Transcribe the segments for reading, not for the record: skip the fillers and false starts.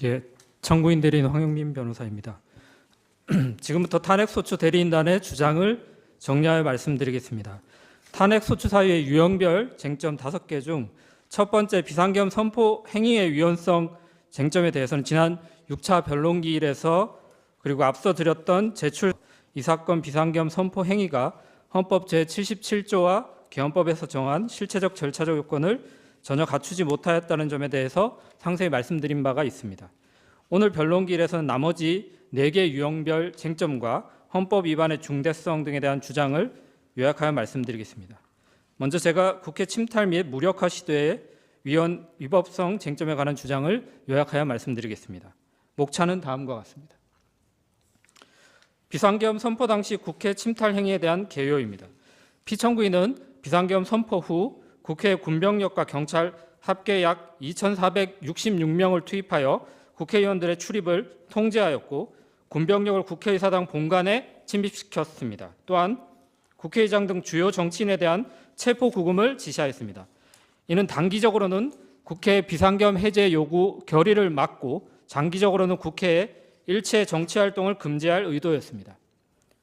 예, 청구인 대리인 황영민 변호사입니다. 지금부터 탄핵소추 대리인단의 주장을 정리하여 말씀드리겠습니다. 탄핵소추 사유의 유형별 쟁점 5개 중 첫 번째 비상계엄 선포 행위의 위헌성 쟁점에 대해서는 지난 6차 변론기일에서 그리고 앞서 드렸던 제출 이 사건 비상계엄 선포 행위가 헌법 제77조와 계엄법에서 정한 실체적 절차적 요건을 전혀 갖추지 못하였다는 점에 대해서 상세히 말씀드린 바가 있습니다. 오늘 변론기일에서는 나머지 4개 유형별 쟁점과 헌법 위반의 중대성 등에 대한 주장을 요약하여 말씀드리겠습니다. 먼저 제가 국회 침탈 및 무력화 시도의 위법성 쟁점에 관한 주장을 요약하여 말씀드리겠습니다. 목차는 다음과 같습니다. 비상계엄 선포 당시 국회 침탈 행위에 대한 개요입니다. 피청구인은 비상계엄 선포 후 국회 군병력과 경찰 합계 약 2,466명을 투입하여 국회의원들의 출입을 통제하였고 군병력을 국회의사당 본관에 침입시켰습니다. 또한 국회의장 등 주요 정치인에 대한 체포 구금을 지시하였습니다. 이는 단기적으로는 국회 비상계엄 해제 요구 결의를 막고 장기적으로는 국회의 일체 정치활동을 금지할 의도였습니다.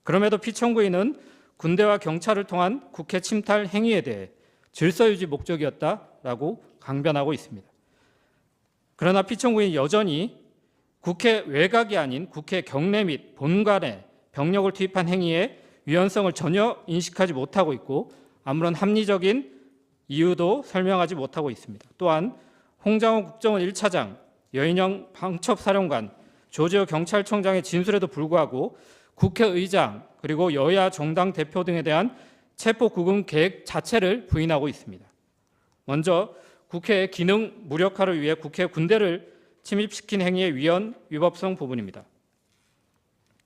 그럼에도 피청구인은 군대와 경찰을 통한 국회 침탈 행위에 대해 질서유지 목적이었다라고 강변하고 있습니다. 그러나 피청구인은 여전히 국회 외곽이 아닌 국회 경내 및 본관에 병력을 투입한 행위의 위헌성을 전혀 인식하지 못하고 있고 아무런 합리적인 이유도 설명하지 못하고 있습니다. 또한 홍장호 국정원 1차장, 여인영 방첩사령관, 조지호 경찰청장의 진술에도 불구하고 국회의장 그리고 여야 정당 대표 등에 대한 체포 구금 계획 자체를 부인하고 있습니다. 먼저 국회의 기능 무력화를 위해 국회 군대를 침입시킨 행위의 위헌 위법성 부분입니다.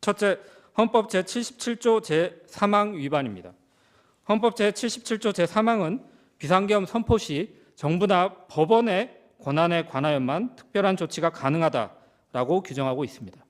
첫째, 헌법 제77조 제3항 위반입니다. 헌법 제77조 제3항은 비상계엄 선포 시 정부나 법원의 권한에 관하여만 특별한 조치가 가능하다라고 규정하고 있습니다.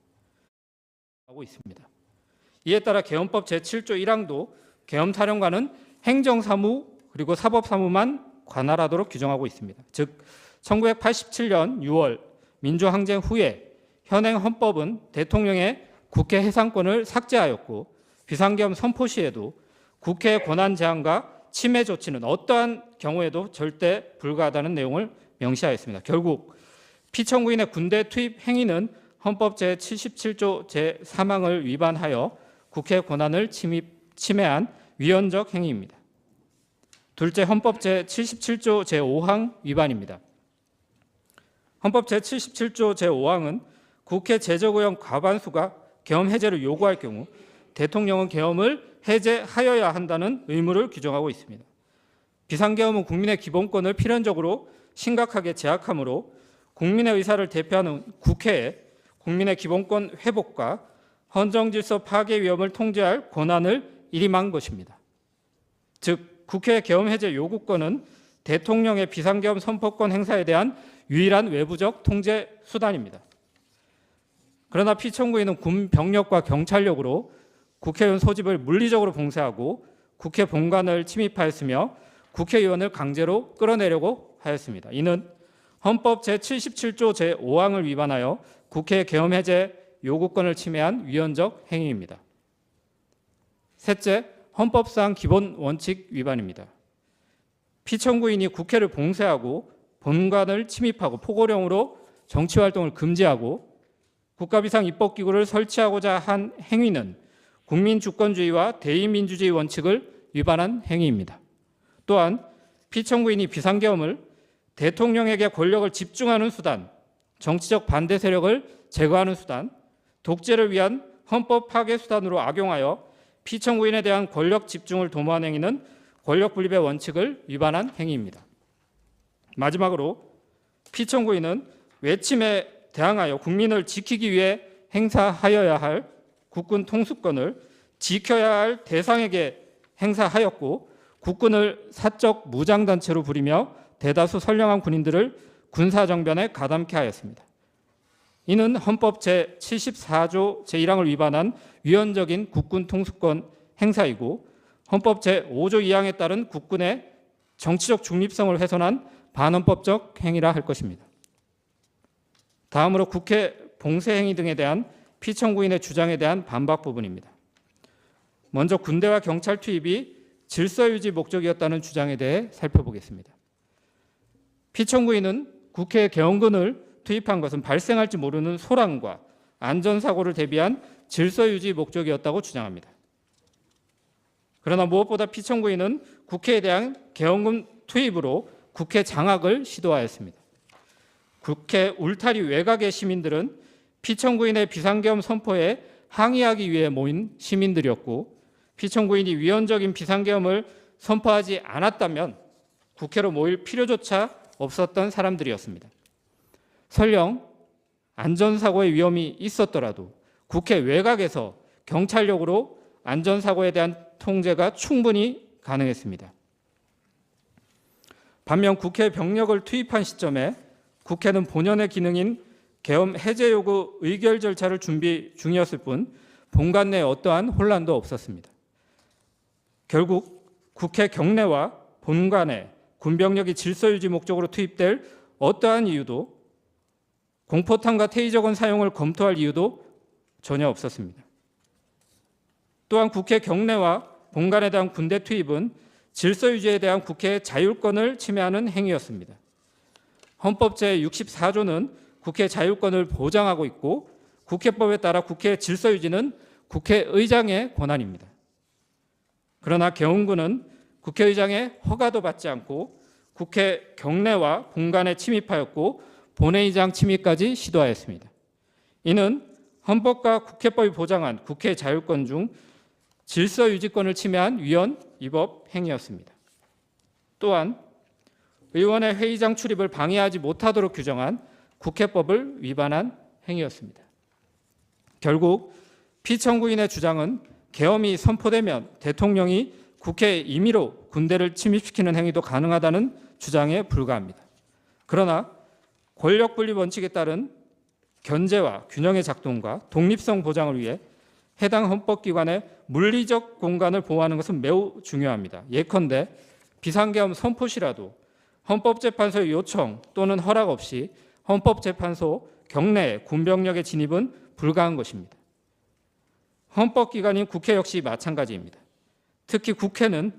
이에 따라 계엄법 제7조 1항도 계엄사령관은 행정사무 그리고 사법사무만 관할하도록 규정하고 있습니다. 즉 1987년 6월 민주항쟁 후에 현행 헌법은 대통령의 국회 해상권을 삭제하였고 비상계엄 선포 시에도 국회 권한 제한과 침해 조치는 어떠한 경우에도 절대 불가하다는 내용을 명시하였습니다. 결국 피청구인의 군대 투입 행위는 헌법 제77조 제3항을 위반하여 국회 권한을 침해한 위헌적 행위입니다. 둘째, 헌법 제77조 제5항 위반입니다. 헌법 제77조 제5항은 국회 제적의원 과반수가 계엄 해제를 요구할 경우 대통령은 계엄을 해제하여야 한다는 의무를 규정하고 있습니다. 비상계엄은 국민의 기본권을 필연적으로 심각하게 제약하므로 국민의 의사를 대표하는 국회에 국민의 기본권 회복과 헌정질서 파괴 위험을 통제할 권한을 일임한 것입니다. 즉 국회 계엄 해제 요구권은 대통령의 비상계엄 선포권 행사에 대한 유일한 외부적 통제 수단입니다. 그러나 피청구인은 군 병력과 경찰력으로 국회의원 소집을 물리적으로 봉쇄하고 국회 본관을 침입하였으며 국회의원을 강제로 끌어내려고 하였습니다. 이는 헌법 제77조 제5항을 위반하여 국회 계엄 해제 요구권을 침해한 위헌적 행위입니다. 셋째, 헌법상 기본 원칙 위반입니다. 피청구인이 국회를 봉쇄하고 본관을 침입하고 포고령으로 정치활동을 금지하고 국가비상 입법기구를 설치하고자 한 행위는 국민주권주의와 대의민주주의 원칙을 위반한 행위입니다. 또한 피청구인이 비상계엄을 대통령에게 권력을 집중하는 수단, 정치적 반대 세력을 제거하는 수단, 독재를 위한 헌법 파괴 수단으로 악용하여 피청구인에 대한 권력 집중을 도모한 행위는 권력분립의 원칙을 위반한 행위입니다. 마지막으로 피청구인은 외침에 대항하여 국민을 지키기 위해 행사하여야 할 국군 통수권을 지켜야 할 대상에게 행사하였고 국군을 사적 무장단체로 부리며 대다수 선량한 군인들을 군사정변에 가담케 하였습니다. 이는 헌법 제74조 제1항을 위반한 위헌적인 국군 통수권 행사이고 헌법 제5조 2항에 따른 국군의 정치적 중립성을 훼손한 반헌법적 행위라 할 것입니다. 다음으로 국회 봉쇄 행위 등에 대한 피청구인의 주장에 대한 반박 부분입니다. 먼저 군대와 경찰 투입이 질서 유지 목적이었다는 주장에 대해 살펴보겠습니다. 피청구인은 국회 개헌군을 투입한 것은 발생할지 모르는 소란과 안전사고를 대비한 질서 유지 목적이었다고 주장합니다. 그러나 무엇보다 피청구인은 국회에 대한 개헌군 투입으로 국회 장악을 시도하였습니다. 국회 울타리 외곽의 시민들은 피청구인의 비상계엄 선포에 항의하기 위해 모인 시민들이었고, 피청구인이 위헌적인 비상계엄을 선포하지 않았다면 국회로 모일 필요조차 없었던 사람들이었습니다. 설령 안전사고의 위험이 있었더라도 국회 외곽에서 경찰력으로 안전사고에 대한 통제가 충분히 가능했습니다. 반면 국회 병력을 투입한 시점에 국회는 본연의 기능인 계엄 해제 요구 의결 절차를 준비 중이었을 뿐 본관 내에 어떠한 혼란도 없었습니다. 결국 국회 경내와 본관에 군병력이 질서 유지 목적으로 투입될 어떠한 이유도, 공포탄과 테이저건 사용을 검토할 이유도 전혀 없었습니다. 또한 국회 경내와 본관에 대한 군대 투입은 질서 유지에 대한 국회의 자율권을 침해하는 행위였습니다. 헌법 제64조는 국회 자율권을 보장하고 있고, 국회법에 따라 국회 질서 유지는 국회의장의 권한입니다. 그러나 개헌군은 국회의장의 허가도 받지 않고 국회 경내와 본관에 침입하였고 본회의장 침입까지 시도하였습니다. 이는 헌법과 국회법이 보장한 국회 자율권 중 질서 유지권을 침해한 위헌 위법 행위였습니다. 또한 의원의 회의장 출입을 방해하지 못하도록 규정한 국회법을 위반한 행위였습니다. 결국 피청구인의 주장은 계엄이 선포되면 대통령이 국회 임의로 군대를 침입시키는 행위도 가능하다는 주장에 불과합니다. 그러나 권력분리 원칙에 따른 견제와 균형의 작동과 독립성 보장을 위해 해당 헌법기관의 물리적 공간을 보호하는 것은 매우 중요합니다. 예컨대 비상계엄 선포 시라도 헌법재판소의 요청 또는 허락 없이 헌법재판소 경내에 군병력의 진입은 불가한 것입니다. 헌법기관인 국회 역시 마찬가지입니다. 특히 국회는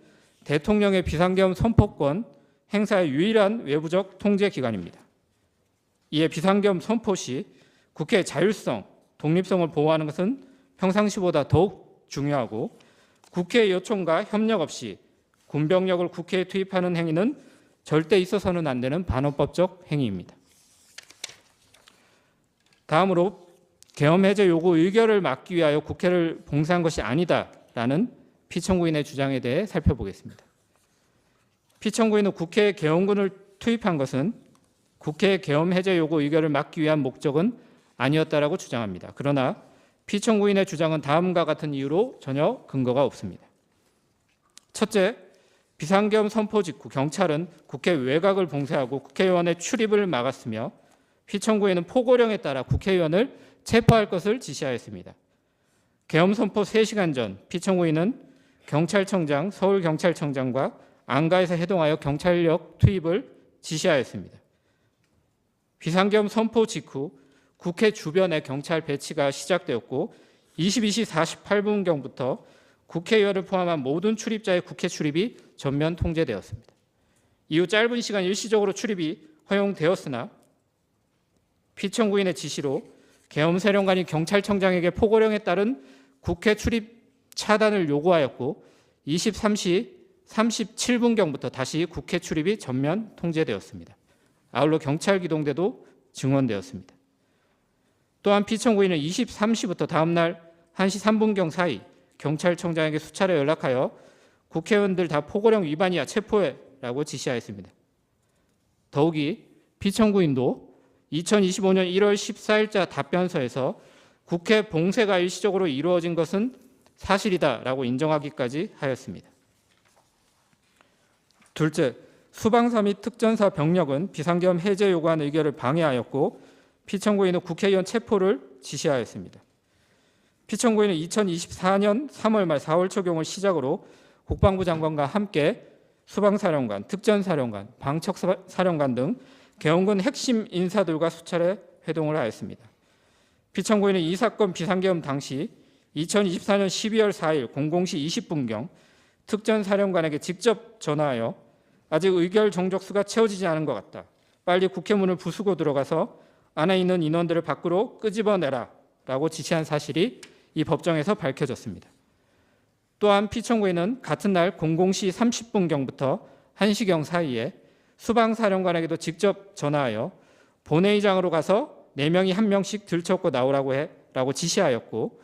대통령의 비상계엄 선포권 행사의 유일한 외부적 통제기관입니다. 이에 비상계엄 선포 시 국회의 자율성, 독립성을 보호하는 것은 평상시보다 더욱 중요하고, 국회의 요청과 협력 없이 군병력을 국회에 투입하는 행위는 절대 있어서는 안 되는 반헌법적 행위입니다. 다음으로 계엄 해제 요구 의결을 막기 위하여 국회를 봉쇄한 것이 아니다라는 피청구인의 주장에 대해 살펴보겠습니다. 피청구인은 국회에 계엄군을 투입한 것은 국회 계엄 해제 요구 의결을 막기 위한 목적은 아니었다라고 주장합니다. 그러나 피청구인의 주장은 다음과 같은 이유로 전혀 근거가 없습니다. 첫째, 비상계엄 선포 직후 경찰은 국회 외곽을 봉쇄하고 국회의원의 출입을 막았으며 피청구인은 포고령에 따라 국회의원을 체포할 것을 지시하였습니다. 계엄 선포 3시간 전 피청구인은 경찰청장, 서울경찰청장과 안가에서 해동하여 경찰력 투입을 지시하였습니다. 비상계엄 선포 직후 국회 주변에 경찰 배치가 시작되었고 22시 48분경부터 국회의원을 포함한 모든 출입자의 국회 출입이 전면 통제되었습니다. 이후 짧은 시간 일시적으로 출입이 허용되었으나 피청구인의 지시로 계엄사령관이 경찰청장에게 포고령에 따른 국회 출입 차단을 요구하였고 23시 37분경부터 다시 국회 출입이 전면 통제되었습니다. 아울러 경찰 기동대도 증원되었습니다. 또한 피청구인은 23시부터 다음날 1시 3분경 사이 경찰청장에게 수차례 연락하여 국회의원들 다 포고령 위반이야 체포해라고 지시하였습니다. 더욱이 피청구인도 2025년 1월 14일자 답변서에서 국회 봉쇄가 일시적으로 이루어진 것은 사실이다라고 인정하기까지 하였습니다. 둘째, 수방사 및 특전사 병력은 비상계엄 해제 요구한 의결을 방해하였고 피청구인은 국회의원 체포를 지시하였습니다. 피청구인은 2024년 3월 말 4월 초경을 시작으로 국방부 장관과 함께 수방사령관, 특전사령관, 방척사령관 등 계엄군 핵심 인사들과 수차례 회동을 하였습니다. 피청구인은 이 사건 비상계엄 당시 2024년 12월 4일 00시 20분경 특전 사령관에게 직접 전화하여 아직 의결 정족수가 채워지지 않은 것 같다. 빨리 국회문을 부수고 들어가서 안에 있는 인원들을 밖으로 끄집어내라 라고 지시한 사실이 이 법정에서 밝혀졌습니다. 또한 피청구인은 같은 날 00시 30분경부터 1시경 사이에 수방사령관에게도 직접 전화하여 본회의장으로 가서 4명이 1명씩 들쳐업고 나오라고 라고 지시하였고,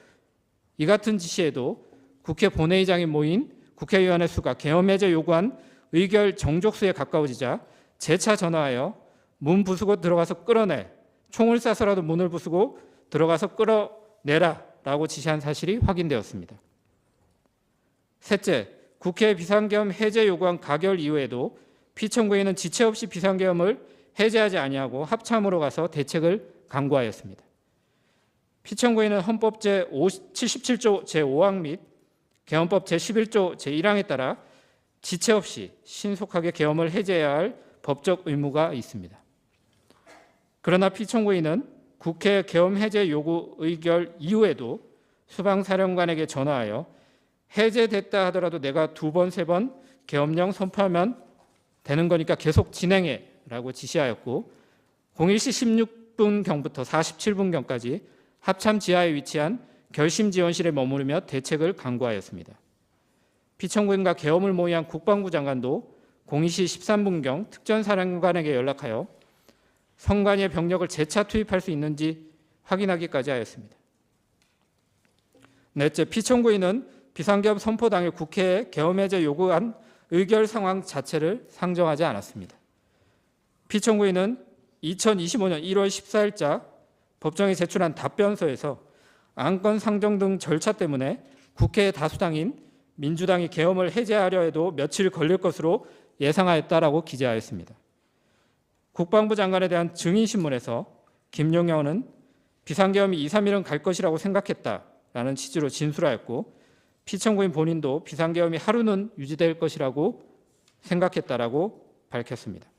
이 같은 지시에도 국회 본회의장에 모인 국회의원의 수가 계엄 해제 요구한 의결 정족수에 가까워지자 재차 전화하여 문 부수고 들어가서 끌어내, 총을 쏴서라도 문을 부수고 들어가서 끌어내라 라고 지시한 사실이 확인되었습니다. 셋째, 국회 비상계엄 해제 요구안 가결 이후에도 피청구인은 지체 없이 비상계엄을 해제하지 아니하고 합참으로 가서 대책을 강구하였습니다. 피청구인은 헌법 제77조 제5항 및 계엄법 제11조 제1항에 따라 지체 없이 신속하게 계엄을 해제해야 할 법적 의무가 있습니다. 그러나 피청구인은 국회 계엄 해제 요구 의결 이후에도 수방사령관에게 전화하여 해제됐다 하더라도 내가 2번, 3번 계엄령 선포하면 되는 거니까 계속 진행해 라고 지시하였고, 01시 16분경부터 47분경까지 합참 지하에 위치한 결심지원실에 머무르며 대책을 강구하였습니다. 피청구인과 계엄을 모의한 국방부 장관도 02시 13분경 특전사령관에게 연락하여 선관위의 병력을 재차 투입할 수 있는지 확인하기까지 하였습니다. 넷째, 피청구인은 비상계엄 선포 당일 국회에 계엄 해제 요구한 의결 상황 자체를 상정하지 않았습니다. 피청구인은 2025년 1월 14일자 법정에 제출한 답변서에서 안건 상정 등 절차 때문에 국회의 다수당인 민주당이 계엄을 해제하려 해도 며칠 걸릴 것으로 예상하였다라고 기재하였습니다. 국방부 장관에 대한 증인신문에서 김용현 의원은 비상계엄이 2, 3일은 갈 것이라고 생각했다라는 취지로 진술하였고, 피청구인 본인도 비상계엄이 하루는 유지될 것이라고 생각했다라고 밝혔습니다.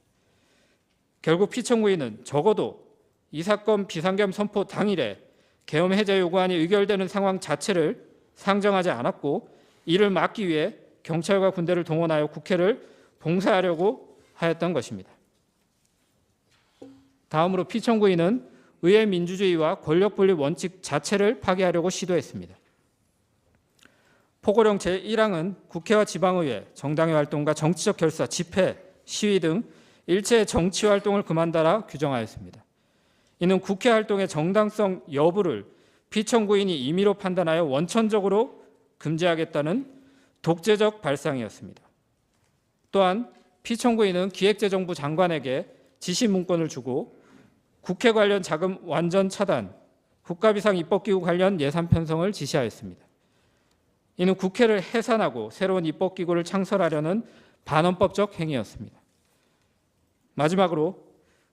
결국 피청구인은 적어도 이 사건 비상계엄 선포 당일에 계엄 해제 요구안이 의결되는 상황 자체를 상정하지 않았고, 이를 막기 위해 경찰과 군대를 동원하여 국회를 봉쇄하려고 하였던 것입니다. 다음으로 피청구인은 의회 민주주의와 권력분립 원칙 자체를 파괴하려고 시도했습니다. 포고령 제1항은 국회와 지방의회, 정당의 활동과 정치적 결사, 집회, 시위 등 일체의 정치 활동을 금한다라 규정하였습니다. 이는 국회 활동의 정당성 여부를 피청구인이 임의로 판단하여 원천적으로 금지하겠다는 독재적 발상이었습니다. 또한 피청구인은 기획재정부 장관에게 지시 문건을 주고 국회 관련 자금 완전 차단, 국가비상 입법기구 관련 예산 편성을 지시하였습니다. 이는 국회를 해산하고 새로운 입법기구를 창설하려는 반헌법적 행위였습니다. 마지막으로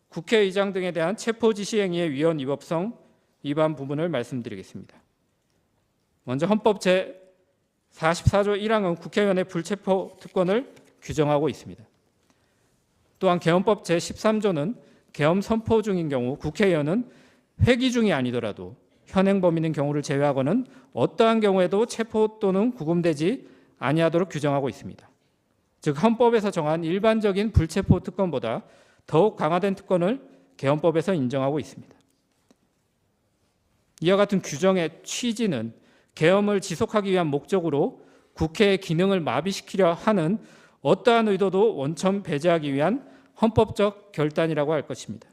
국회의장 등에 대한 체포지시행위의 위헌 위법성 위반 부분을 말씀드리겠습니다. 먼저 헌법 제44조 1항은 국회의원의 불체포 특권을 규정하고 있습니다. 또한 계엄법 제13조는 계엄 선포 중인 경우 국회의원은 회기 중이 아니더라도 현행 범위인 경우를 제외하고는 어떠한 경우에도 체포 또는 구금되지 아니하도록 규정하고 있습니다. 즉 헌법에서 정한 일반적인 불체포 특권보다 더욱 강화된 특권을 계엄법에서 인정하고 있습니다. 이와 같은 규정의 취지는 계엄을 지속하기 위한 목적으로 국회의 기능을 마비시키려 하는 어떠한 의도도 원천 배제하기 위한 헌법적 결단이라고 할 것입니다.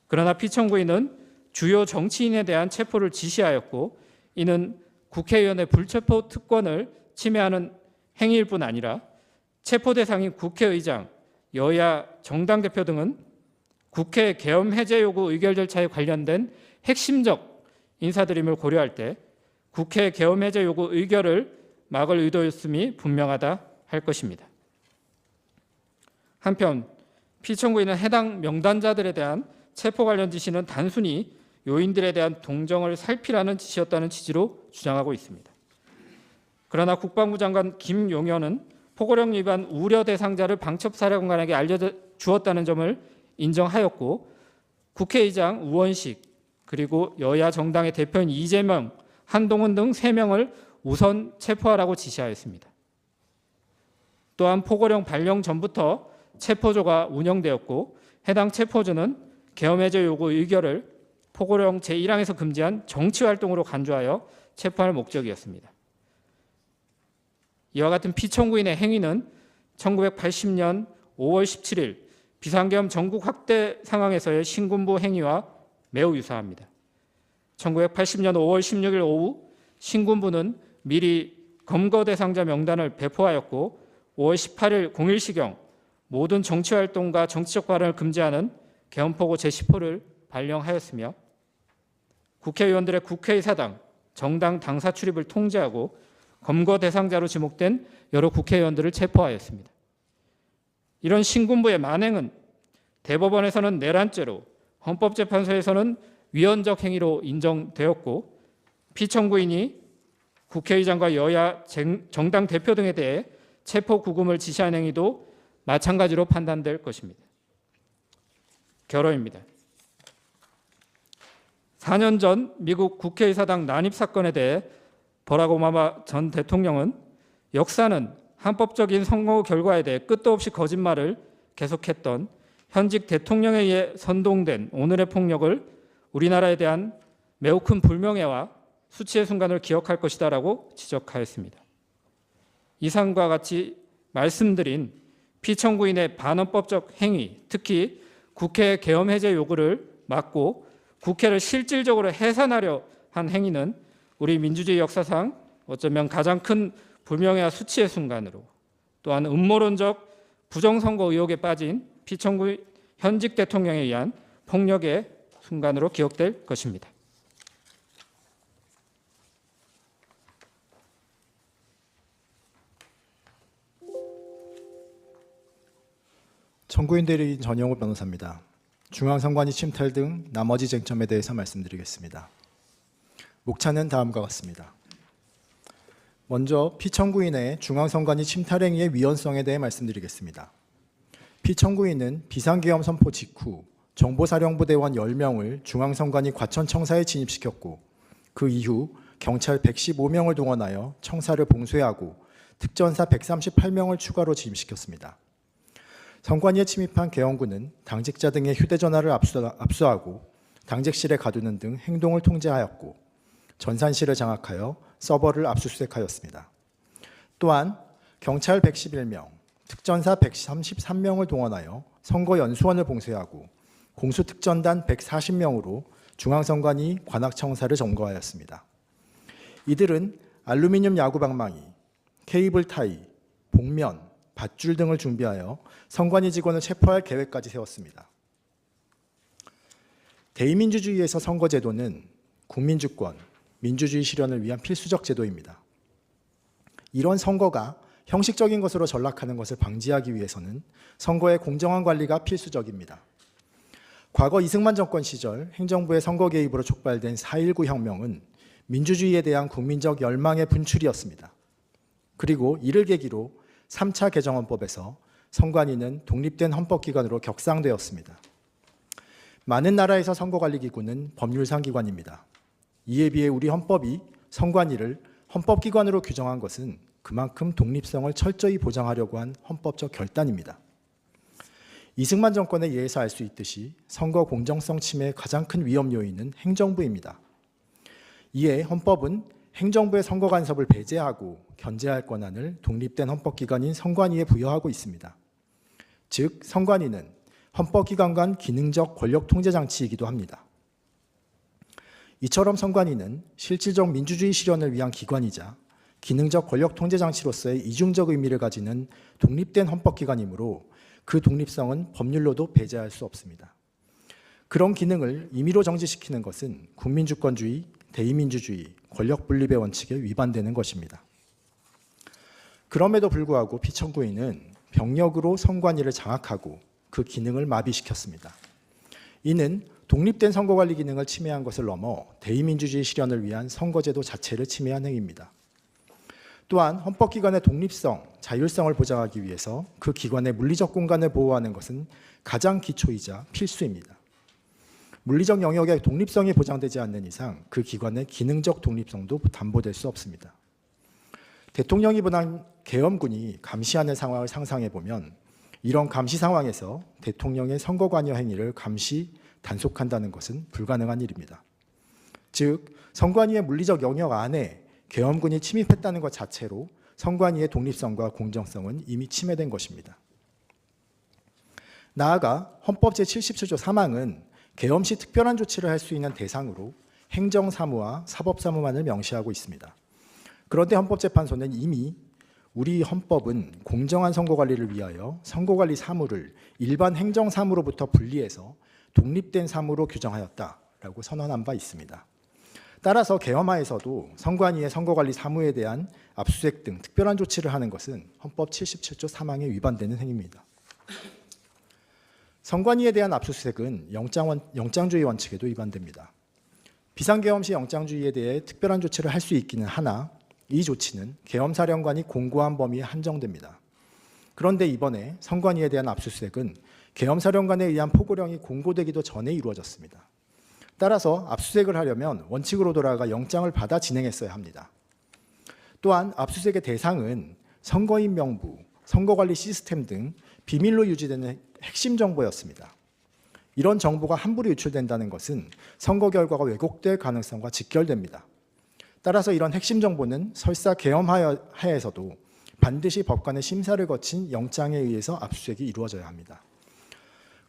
그러나 피청구인은 주요 정치인에 대한 체포를 지시하였고, 이는 국회의원의 불체포 특권을 침해하는 행위일 뿐 아니라 체포 대상인 국회의장, 여야 정당 대표 등은 국회 계엄 해제 요구 의결 절차에 관련된 핵심적 인사들임을 고려할 때 국회 계엄 해제 요구 의결을 막을 의도였음이 분명하다 할 것입니다. 한편 피청구인은 해당 명단자들에 대한 체포 관련 지시는 단순히 요인들에 대한 동정을 살피라는 지시였다는 취지로 주장하고 있습니다. 그러나 국방부 장관 김용현은 포고령 위반 우려 대상자를 방첩사령관에게 알려주었다는 점을 인정하였고, 국회의장 우원식, 그리고 여야 정당의 대표인 이재명, 한동훈 등 3명을 우선 체포하라고 지시하였습니다. 또한 포고령 발령 전부터 체포조가 운영되었고 해당 체포조는 계엄해제 요구 의결을 포고령 제1항에서 금지한 정치활동으로 간주하여 체포할 목적이었습니다. 이와 같은 피청구인의 행위는 1980년 5월 17일 비상계엄 전국 확대 상황에서의 신군부 행위와 매우 유사합니다. 1980년 5월 16일 오후 신군부는 미리 검거 대상자 명단을 배포하였고 5월 18일 01시경 모든 정치활동과 정치적 발언을 금지하는 계엄포고 제10호를 발령하였으며 국회의원들의 국회의사당, 정당 당사 출입을 통제하고 검거 대상자로 지목된 여러 국회의원들을 체포하였습니다. 이런 신군부의 만행은 대법원에서는 내란죄로, 헌법재판소에서는 위헌적 행위로 인정되었고 피청구인이 국회의장과 여야 정당 대표 등에 대해 체포 구금을 지시한 행위도 마찬가지로 판단될 것입니다. 결론입니다. 4년 전 미국 국회의사당 난입 사건에 대해 버락 오바마 전 대통령은 역사는 합법적인 선거 결과에 대해 끝도 없이 거짓말을 계속했던 현직 대통령에 의해 선동된 오늘의 폭력을 우리나라에 대한 매우 큰 불명예와 수치의 순간을 기억할 것이다라고 지적하였습니다. 이상과 같이 말씀드린 피청구인의 반헌법적 행위, 특히 국회 계엄 해제 요구를 막고 국회를 실질적으로 해산하려 한 행위는 우리 민주주의 역사상 어쩌면 가장 큰 불명예와 수치의 순간으로, 또한 음모론적 부정선거 의혹에 빠진 피청구 현직 대통령에 의한 폭력의 순간으로 기억될 것입니다. 청구인 대리인 전영우 변호사입니다. 중앙선관위 침탈 등 나머지 쟁점에 대해서 말씀드리겠습니다. 목차는 다음과 같습니다. 먼저 피청구인의 중앙선관위 침탈 행위의 위헌성에 대해 말씀드리겠습니다. 피청구인은 비상계엄 선포 직후 정보사령부대원 10명을 중앙선관위 과천청사에 진입시켰고 그 이후 경찰 115명을 동원하여 청사를 봉쇄하고 특전사 138명을 추가로 진입시켰습니다. 선관위에 침입한 계엄군은 당직자 등의 휴대전화를 압수하고 당직실에 가두는 등 행동을 통제하였고 전산실을 장악하여 서버를 압수수색하였습니다. 또한 경찰 111명, 특전사 133명을 동원하여 선거연수원을 봉쇄하고 공수특전단 140명으로 중앙선관위 관악청사를 점거하였습니다. 이들은 알루미늄 야구방망이, 케이블 타이, 복면, 밧줄 등을 준비하여 선관위 직원을 체포할 계획까지 세웠습니다. 대의민주주의에서 선거제도는 국민주권, 민주주의 실현을 위한 필수적 제도입니다. 이런 선거가 형식적인 것으로 전락하는 것을 방지하기 위해서는 선거의 공정한 관리가 필수적입니다. 과거 이승만 정권 시절 행정부의 선거 개입으로 촉발된 4.19 혁명은 민주주의에 대한 국민적 열망의 분출이었습니다. 그리고 이를 계기로 3차 개정헌법에서 선관위는 독립된 헌법기관으로 격상되었습니다. 많은 나라에서 선거관리기구는 법률상 기관입니다. 이에 비해 우리 헌법이 선관위를 헌법기관으로 규정한 것은 그만큼 독립성을 철저히 보장하려고 한 헌법적 결단입니다. 이승만 정권의 예에서 알 수 있듯이 선거 공정성 침해의 가장 큰 위험 요인은 행정부입니다. 이에 헌법은 행정부의 선거 간섭을 배제하고 견제할 권한을 독립된 헌법기관인 선관위에 부여하고 있습니다. 즉, 선관위는 헌법기관 간 기능적 권력 통제 장치이기도 합니다. 이처럼 선관위는 실질적 민주주의 실현을 위한 기관이자 기능적 권력 통제 장치로서의 이중적 의미를 가지는 독립된 헌법기관이므로 그 독립성은 법률로도 배제할 수 없습니다. 그런 기능을 임의로 정지시키는 것은 국민주권주의, 대의민주주의, 권력분립의 원칙에 위반되는 것입니다. 그럼에도 불구하고 피청구인은 병력으로 선관위를 장악하고 그 기능을 마비시켰습니다. 이는 독립된 선거관리 기능을 침해한 것을 넘어 대의민주주의 실현을 위한 선거제도 자체를 침해한 행위입니다. 또한 헌법기관의 독립성, 자율성을 보장하기 위해서 그 기관의 물리적 공간을 보호하는 것은 가장 기초이자 필수입니다. 물리적 영역의 독립성이 보장되지 않는 이상 그 기관의 기능적 독립성도 담보될 수 없습니다. 대통령이 보낸 계엄군이 감시하는 상황을 상상해 보면 이런 감시 상황에서 대통령의 선거 관여 행위를 감시, 단속한다는 것은 불가능한 일입니다. 즉, 선관위의 물리적 영역 안에 계엄군이 침입했다는 것 자체로 선관위의 독립성과 공정성은 이미 침해된 것입니다. 나아가 헌법 제77조 3항은 계엄 시 특별한 조치를 할 수 있는 대상으로 행정사무와 사법사무만을 명시하고 있습니다. 그런데 헌법재판소는 이미 우리 헌법은 공정한 선거관리를 위하여 선거관리 사무를 일반 행정사무로부터 분리해서 독립된 사무로 규정하였다라고 선언한 바 있습니다. 따라서 계엄하에서도 선관위의 선거관리 사무에 대한 압수수색 등 특별한 조치를 하는 것은 헌법 77조 3항에 위반되는 행위입니다. 선관위에 대한 압수수색은 영장주의 원칙에도 위반됩니다. 비상계엄 시 영장주의에 대해 특별한 조치를 할 수 있기는 하나 이 조치는 계엄사령관이 공고한 범위에 한정됩니다. 그런데 이번에 선관위에 대한 압수수색은 계엄사령관에 의한 포고령이 공고되기도 전에 이루어졌습니다. 따라서 압수수색을 하려면 원칙으로 돌아가 영장을 받아 진행했어야 합니다. 또한 압수수색의 대상은 선거인 명부, 선거관리 시스템 등 비밀로 유지되는 핵심 정보였습니다. 이런 정보가 함부로 유출된다는 것은 선거 결과가 왜곡될 가능성과 직결됩니다. 따라서 이런 핵심 정보는 설사 계엄하에서도 반드시 법관의 심사를 거친 영장에 의해서 압수수색이 이루어져야 합니다.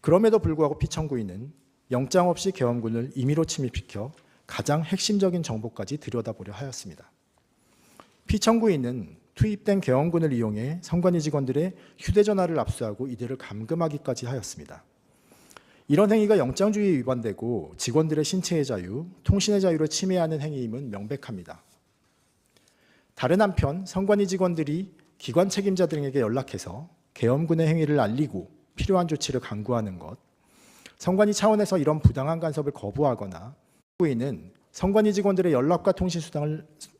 그럼에도 불구하고 피청구인은 영장 없이 계엄군을 임의로 침입시켜 가장 핵심적인 정보까지 들여다보려 하였습니다. 피청구인은 투입된 계엄군을 이용해 선관위 직원들의 휴대전화를 압수하고 이들을 감금하기까지 하였습니다. 이런 행위가 영장주의에 위반되고 직원들의 신체의 자유, 통신의 자유를 침해하는 행위임은 명백합니다. 다른 한편 선관위 직원들이 기관 책임자들에게 연락해서 계엄군의 행위를 알리고 필요한 조치를 강구하는 것, 선관위 차원에서 이런 부당한 간섭을 거부하거나 후에는 선관위 직원들의 연락과 통신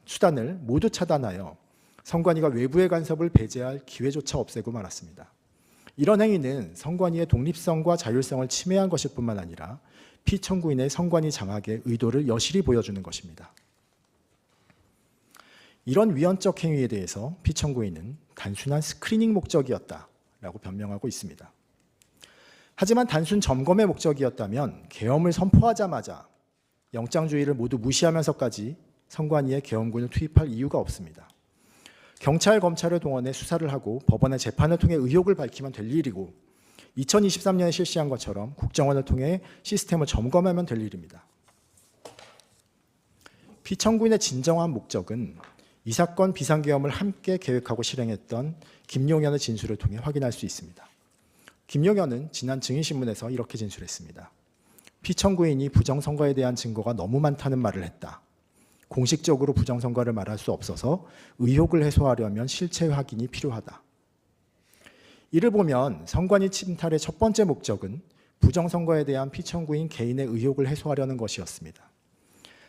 수단을 모두 차단하여 선관위가 외부의 간섭을 배제할 기회조차 없애고 말았습니다. 이런 행위는 선관위의 독립성과 자율성을 침해한 것일 뿐만 아니라 피청구인의 선관위 장악의 의도를 여실히 보여주는 것입니다. 이런 위헌적 행위에 대해서 피청구인은 단순한 스크리닝 목적이었다라고 변명하고 있습니다. 하지만 단순 점검의 목적이었다면 계엄을 선포하자마자 영장주의를 모두 무시하면서까지 선관위에 계엄군을 투입할 이유가 없습니다. 경찰, 검찰을 동원해 수사를 하고 법원의 재판을 통해 의혹을 밝히면 될 일이고 2023년에 실시한 것처럼 국정원을 통해 시스템을 점검하면 될 일입니다. 피청구인의 진정한 목적은 이 사건 비상계엄을 함께 계획하고 실행했던 김용현의 진술을 통해 확인할 수 있습니다. 김용현은 지난 증인신문에서 이렇게 진술했습니다. 피청구인이 부정선거에 대한 증거가 너무 많다는 말을 했다. 공식적으로 부정선거를 말할 수 없어서 의혹을 해소하려면 실체 확인이 필요하다. 이를 보면 선관위 침탈의 첫 번째 목적은 부정선거에 대한 피청구인 개인의 의혹을 해소하려는 것이었습니다.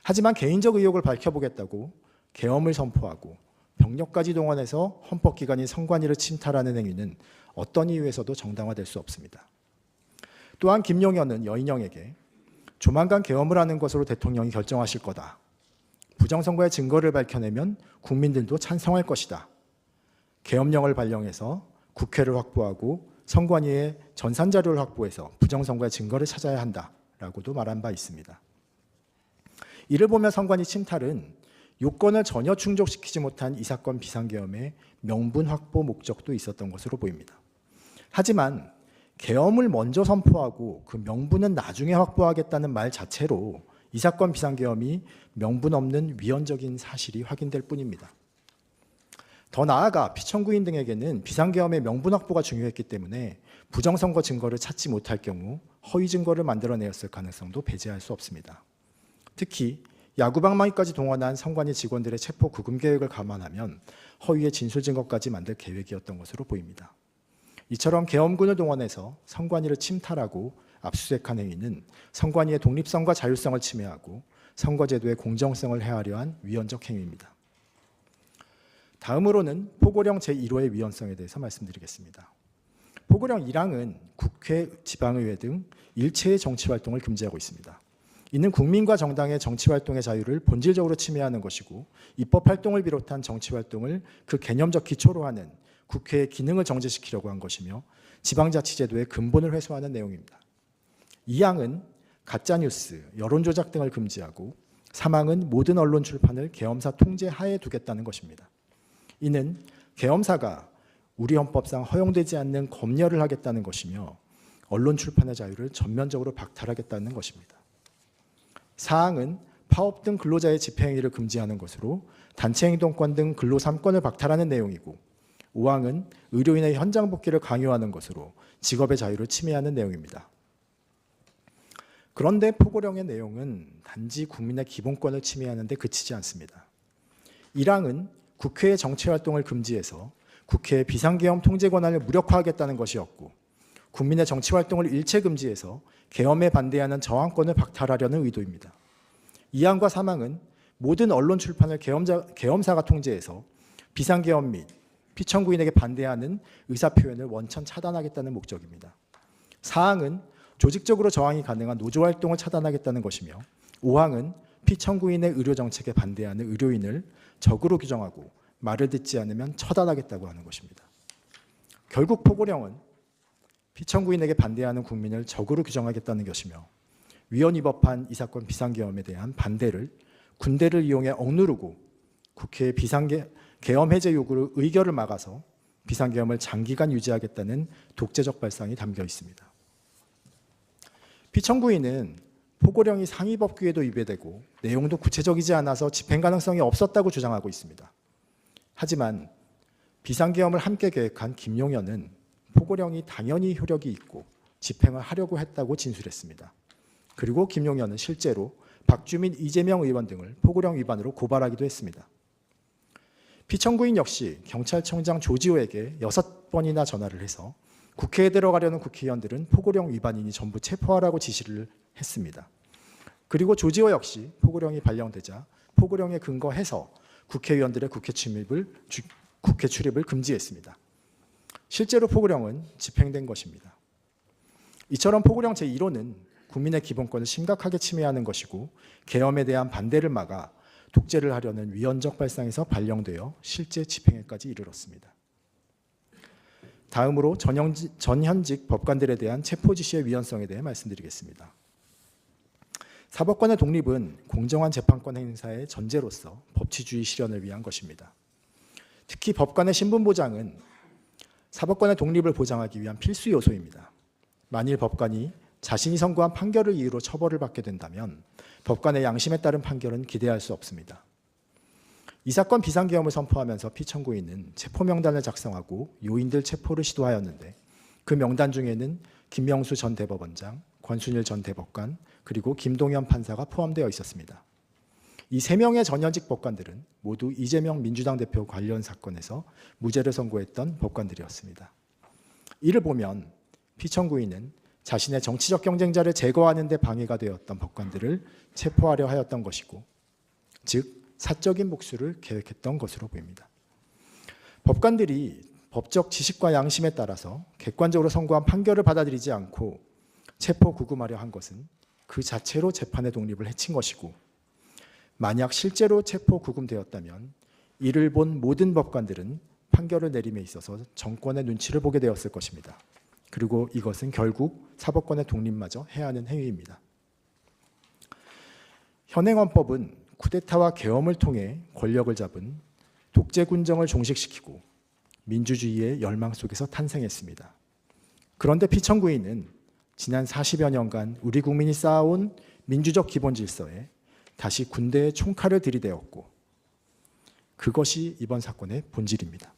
하지만 개인적 의혹을 밝혀보겠다고 계엄을 선포하고 병력까지 동원해서 헌법기관인 선관위를 침탈하는 행위는 어떤 이유에서도 정당화될 수 없습니다. 또한 김용현은 여인영에게 조만간 계엄을 하는 것으로 대통령이 결정하실 거다. 부정선거의 증거를 밝혀내면 국민들도 찬성할 것이다. 계엄령을 발령해서 국회를 확보하고 선관위의 전산자료를 확보해서 부정선거의 증거를 찾아야 한다라고도 말한 바 있습니다. 이를 보면 선관위 침탈은 요건을 전혀 충족시키지 못한 이 사건 비상계엄의 명분 확보 목적도 있었던 것으로 보입니다. 하지만 계엄을 먼저 선포하고 그 명분은 나중에 확보하겠다는 말 자체로 이 사건 비상계엄이 명분 없는 위헌적인 사실이 확인될 뿐입니다. 더 나아가 피청구인 등에게는 비상계엄의 명분 확보가 중요했기 때문에 부정선거 증거를 찾지 못할 경우 허위 증거를 만들어내었을 가능성도 배제할 수 없습니다. 특히 야구방망이까지 동원한 선관위 직원들의 체포 구금 계획을 감안하면 허위의 진술 증거까지 만들 계획이었던 것으로 보입니다. 이처럼 계엄군을 동원해서 선관위를 침탈하고 압수수색한 행위는 선관위의 독립성과 자율성을 침해하고 선거제도의 공정성을 해하려 한 위헌적 행위입니다. 다음으로는 포고령 제1호의 위헌성에 대해서 말씀드리겠습니다. 포고령 1항은 국회, 지방의회 등 일체의 정치활동을 금지하고 있습니다. 이는 국민과 정당의 정치활동의 자유를 본질적으로 침해하는 것이고 입법활동을 비롯한 정치활동을 그 개념적 기초로 하는 국회의 기능을 정지시키려고 한 것이며 지방자치제도의 근본을 회수하는 내용입니다. 2항은 가짜뉴스, 여론조작 등을 금지하고 3항은 모든 언론 출판을 계엄사 통제 하에 두겠다는 것입니다. 이는 계엄사가 우리 헌법상 허용되지 않는 검열을 하겠다는 것이며 언론 출판의 자유를 전면적으로 박탈하겠다는 것입니다. 4항은 파업 등 근로자의 집회행위를 금지하는 것으로 단체행동권 등 근로 3권을 박탈하는 내용이고 5항은 의료인의 현장 복귀를 강요하는 것으로 직업의 자유를 침해하는 내용입니다. 그런데 포고령의 내용은 단지 국민의 기본권을 침해하는 데 그치지 않습니다. 1항은 국회의 정치활동을 금지해서 국회의 비상계엄 통제 권한을 무력화하겠다는 것이었고 국민의 정치활동을 일체 금지해서 계엄에 반대하는 저항권을 박탈하려는 의도입니다. 2항과 3항은 모든 언론 출판을 계엄사가 통제해서 비상계엄 및 피청구인에게 반대하는 의사표현을 원천 차단하겠다는 목적입니다. 4항은 조직적으로 저항이 가능한 노조활동을 차단하겠다는 것이며 5항은 피청구인의 의료정책에 반대하는 의료인을 적으로 규정하고 말을 듣지 않으면 처단하겠다고 하는 것입니다. 결국 포고령은 피청구인에게 반대하는 국민을 적으로 규정하겠다는 것이며 위헌 위법한 이 사건 비상계엄에 대한 반대를 군대를 이용해 억누르고 국회의 계엄 해제 요구를 의결을 막아서 비상계엄을 장기간 유지하겠다는 독재적 발상이 담겨 있습니다. 피청구인은 포고령이 상위법규에도 위배되고 내용도 구체적이지 않아서 집행 가능성이 없었다고 주장하고 있습니다. 하지만 비상계엄을 함께 계획한 김용현은 포고령이 당연히 효력이 있고 집행을 하려고 했다고 진술했습니다. 그리고 김용현은 실제로 박주민, 이재명 의원 등을 포고령 위반으로 고발하기도 했습니다. 피청구인 역시 경찰청장 조지호에게 6번이나 전화를 해서 국회에 들어가려는 국회의원들은 포고령 위반인이 전부 체포하라고 지시를 했습니다. 그리고 조지호 역시 포고령이 발령되자 포고령에 근거해서 국회의원들의 국회 출입을 금지했습니다. 실제로 포고령은 집행된 것입니다. 이처럼 포고령 제1호는 국민의 기본권을 심각하게 침해하는 것이고 계엄에 대한 반대를 막아 독재를 하려는 위헌적 발상에서 발령되어 실제 집행에까지 이르렀습니다. 다음으로 전현직 법관들에 대한 체포 지시의 위헌성에 대해 말씀드리겠습니다. 사법권의 독립은 공정한 재판권 행사의 전제로서 법치주의 실현을 위한 것입니다. 특히 법관의 신분 보장은 사법권의 독립을 보장하기 위한 필수 요소입니다. 만일 법관이 자신이 선고한 판결을 이유로 처벌을 받게 된다면 법관의 양심에 따른 판결은 기대할 수 없습니다. 이 사건 비상계엄을 선포하면서 피청구인은 체포명단을 작성하고 요인들 체포를 시도하였는데 그 명단 중에는 김명수 전 대법원장, 권순일 전 대법관, 그리고 김동연 판사가 포함되어 있었습니다. 이 3명의 전현직 법관들은 모두 이재명 민주당 대표 관련 사건에서 무죄를 선고했던 법관들이었습니다. 이를 보면 피청구인은 자신의 정치적 경쟁자를 제거하는 데 방해가 되었던 법관들을 체포하려 하였던 것이고, 즉 사적인 복수를 계획했던 것으로 보입니다. 법관들이 법적 지식과 양심에 따라서 객관적으로 선고한 판결을 받아들이지 않고 체포 구금하려 한 것은 그 자체로 재판의 독립을 해친 것이고, 만약 실제로 체포 구금되었다면 이를 본 모든 법관들은 판결을 내림에 있어서 정권의 눈치를 보게 되었을 것입니다. 그리고 이것은 결국 사법권의 독립마저 해하는 행위입니다. 현행 헌법은 쿠데타와 계엄을 통해 권력을 잡은 독재 군정을 종식시키고 민주주의의 열망 속에서 탄생했습니다. 그런데 피청구인은 지난 40여 년간 우리 국민이 쌓아온 민주적 기본 질서에 다시 군대의 총칼을 들이대었고, 그것이 이번 사건의 본질입니다.